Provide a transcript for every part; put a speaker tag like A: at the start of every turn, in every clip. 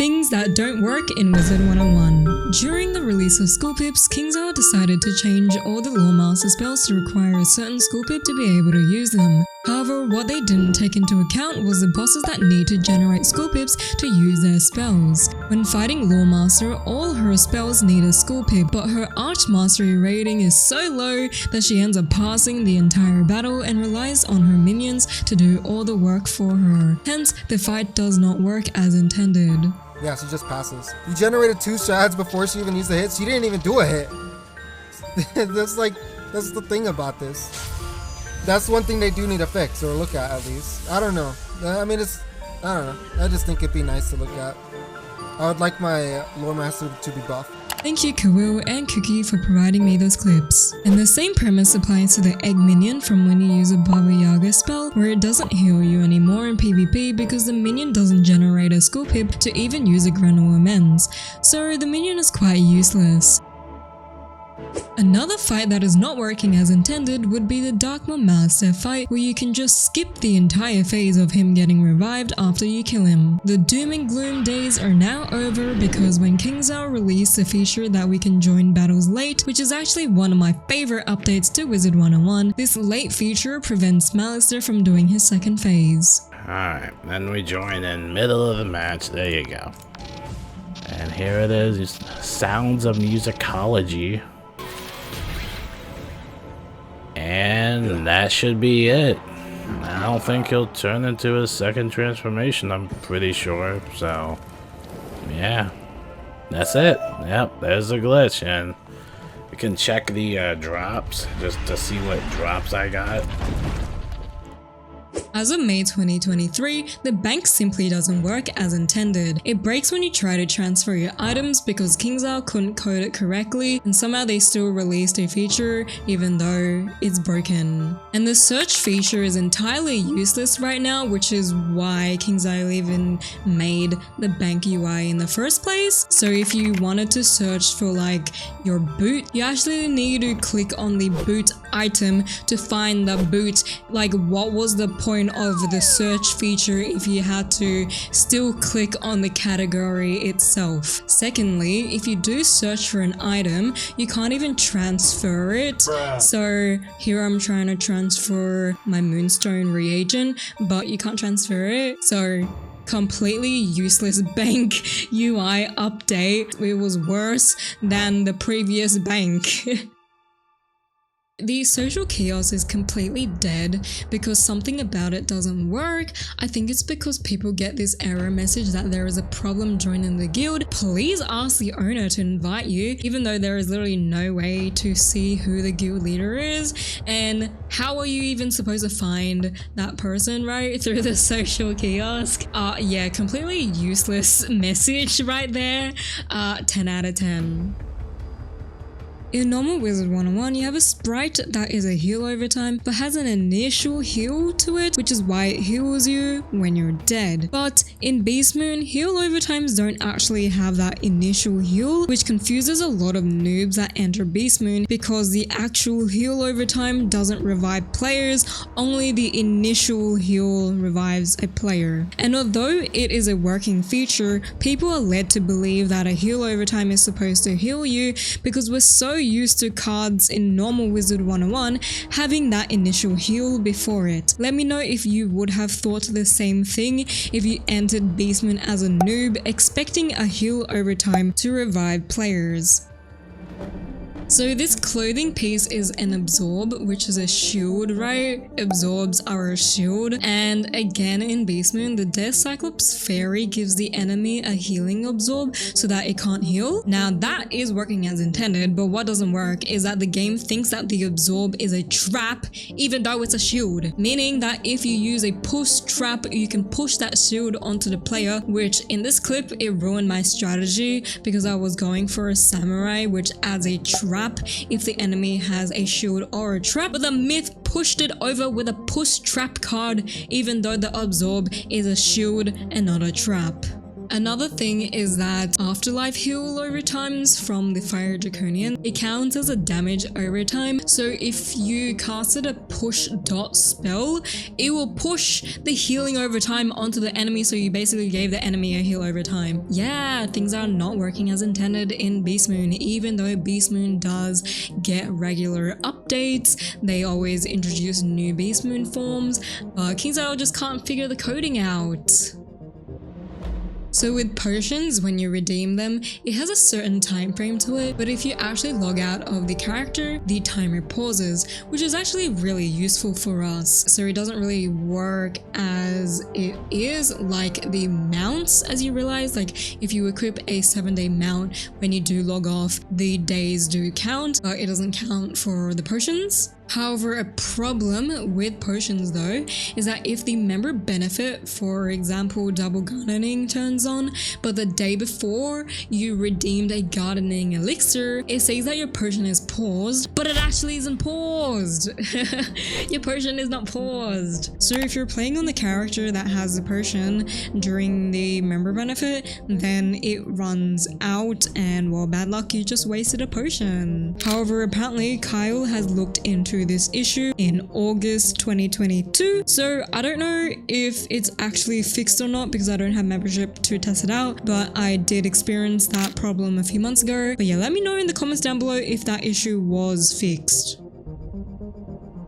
A: Things that don't work in Wizard101. During the release of School Pips, Kingzao decided to change all the Lawmaster spells to require a certain School Pip to be able to use them. However, what they didn't take into account was the bosses that need to generate School Pips to use their spells. When fighting Lawmaster, all her spells need a School Pip, but her Arch Mastery rating is so low that she ends up passing the entire battle and relies on her minions to do all the work for her. Hence, the fight does not work as intended.
B: Yeah, she just passes. You generated 2 shads before she even used the hit. She didn't even do a hit. that's the thing about this. That's one thing they do need to fix or look at least. I don't know. I mean, I don't know. I just think it'd be nice to look at. I would like my Lore Master to be buffed.
A: Thank you Kawil and Cookie for providing me those clips. And the same premise applies to the egg minion from when you use a Baba Yaga spell, where it doesn't heal you anymore in PvP because the minion doesn't generate a School Pip to even use a Granule Amends, so the minion is quite useless. Another fight that is not working as intended would be the Darkma Master fight, where you can just skip the entire phase of him getting revived after you kill him. The doom and gloom days are now over because when Kingzao released a feature that we can join battles late, which is actually one of my favorite updates to Wizard101, this late feature prevents Malister from doing his second phase.
C: Alright, then we join in middle of the match, there you go. And here it is, just sounds of musicology. And that should be it. I don't think he'll turn into a second transformation, I'm pretty sure. So, yeah, that's it. Yep, there's the glitch. And we can check the drops just to see what drops I got.
A: As of May 2023, the bank simply doesn't work as intended. It breaks when you try to transfer your items because Kingzao couldn't code it correctly, and somehow they still released a feature even though it's broken. And the search feature is entirely useless right now, which is why Kingzao even made the bank UI in the first place. So if you wanted to search for like your boot, you actually need to click on the boot item to find the boot. Like, what was the point of the search feature if you had to still click on the category itself? Secondly, if you do search for an item, you can't even transfer it. Bruh. So here I'm trying to transfer my Moonstone reagent, but you can't transfer it. So completely useless bank UI update. It was worse than the previous bank. The social kiosk is completely dead because something about it doesn't work. I think it's because people get this error message that there is a problem joining the guild. Please ask the owner to invite you, even though there is literally no way to see who the guild leader is. And how are you even supposed to find that person, right? Through the social kiosk? Yeah, completely useless message right there. 10 out of 10. In normal Wizard101, you have a sprite that is a heal over time, but has an initial heal to it, which is why it heals you when you're dead. But in Beast Moon, heal over times don't actually have that initial heal, which confuses a lot of noobs that enter Beast Moon because the actual heal over time doesn't revive players, only the initial heal revives a player. And although it is a working feature, people are led to believe that a heal over time is supposed to heal you because we're so used to cards in normal Wizard101 having that initial heal before it. Let me know if you would have thought the same thing if you entered Beast Moon as a noob expecting a heal over time to revive players. So this clothing piece is an absorb, which is a shield, right? Absorbs are a shield. And again in Beast Moon, the Death Cyclops Fairy gives the enemy a healing absorb so that it can't heal. Now that is working as intended, but what doesn't work is that the game thinks that the absorb is a trap even though it's a shield. Meaning that if you use a push trap, you can push that shield onto the player, which in this clip, it ruined my strategy because I was going for a samurai, which adds a trap if the enemy has a shield or a trap, but the myth pushed it over with a push trap card even though the absorb is a shield and not a trap. Another thing is that Afterlife heal overtimes from the Fire Draconian, it counts as a damage overtime. So if you casted a push dot spell, it will push the healing overtime onto the enemy, so you basically gave the enemy a heal overtime. Yeah, things are not working as intended in Beast Moon, even though Beast Moon does get regular updates. They always introduce new Beast Moon forms, but KingsIsle just can't figure the coding out. So with potions, when you redeem them, it has a certain time frame to it, but if you actually log out of the character, the timer pauses, which is actually really useful for us. So it doesn't really work as it is like the mounts, as you realize. Like if you equip a 7-day mount, when you do log off, the days do count, but it doesn't count for the potions. However, a problem with potions though is that if the member benefit, for example double gardening, turns on, but the day before you redeemed a gardening elixir, it says that your potion is paused, but it actually isn't paused. Your potion is not paused. So if you're playing on the character that has the potion during the member benefit, then it runs out and, well, bad luck, you just wasted a potion. However, apparently Kyle has looked into this issue in August 2022, so I don't know if it's actually fixed or not because I don't have membership to test it out, but I did experience that problem a few months ago. But yeah, let me know in the comments down below if that issue was fixed.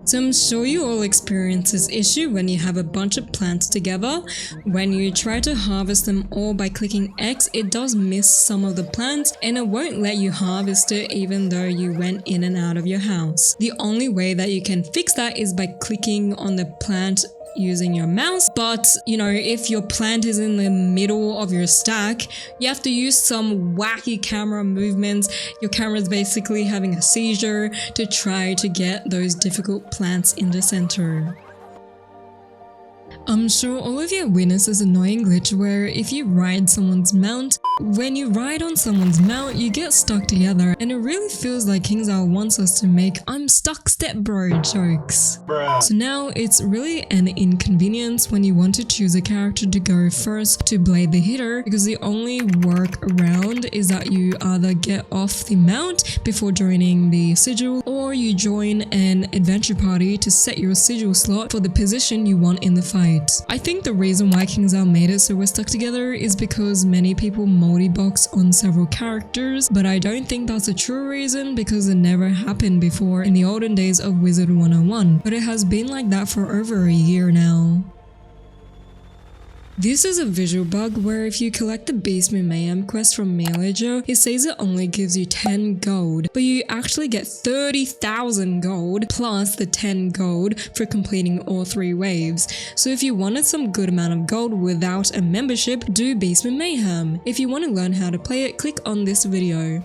A: So I'm sure you all experience this issue when you have a bunch of plants together. When you try to harvest them all by clicking X, it does miss some of the plants and it won't let you harvest it even though you went in and out of your house. The only way that you can fix that is by clicking on the plant using your mouse, but you know, if your plant is in the middle of your stack, you have to use some wacky camera movements. Your camera is basically having a seizure to try to get those difficult plants in the center. I'm sure all of you witnessed this annoying glitch where if you ride someone's mount, when you ride on someone's mount, you get stuck together, and it really feels like KingsIsle wants us to make "I'm stuck stepbro" jokes. So now it's really an inconvenience when you want to choose a character to go first to blade the hitter, because the only workaround is that you either get off the mount before joining the sigil, or you join an adventure party to set your sigil slot for the position you want in the fight. I think the reason why KingsIsle made it so we're stuck together is because many people multi-box on several characters, but I don't think that's a true reason because it never happened before in the olden days of Wizard101, but it has been like that for over a year now. This is a visual bug where if you collect the Beast Moon Mayhem quest from Melee, it says it only gives you 10 gold, but you actually get 30,000 gold plus the 10 gold for completing all 3 waves. So if you wanted some good amount of gold without a membership, do Beast Moon Mayhem. If you want to learn how to play it, click on this video.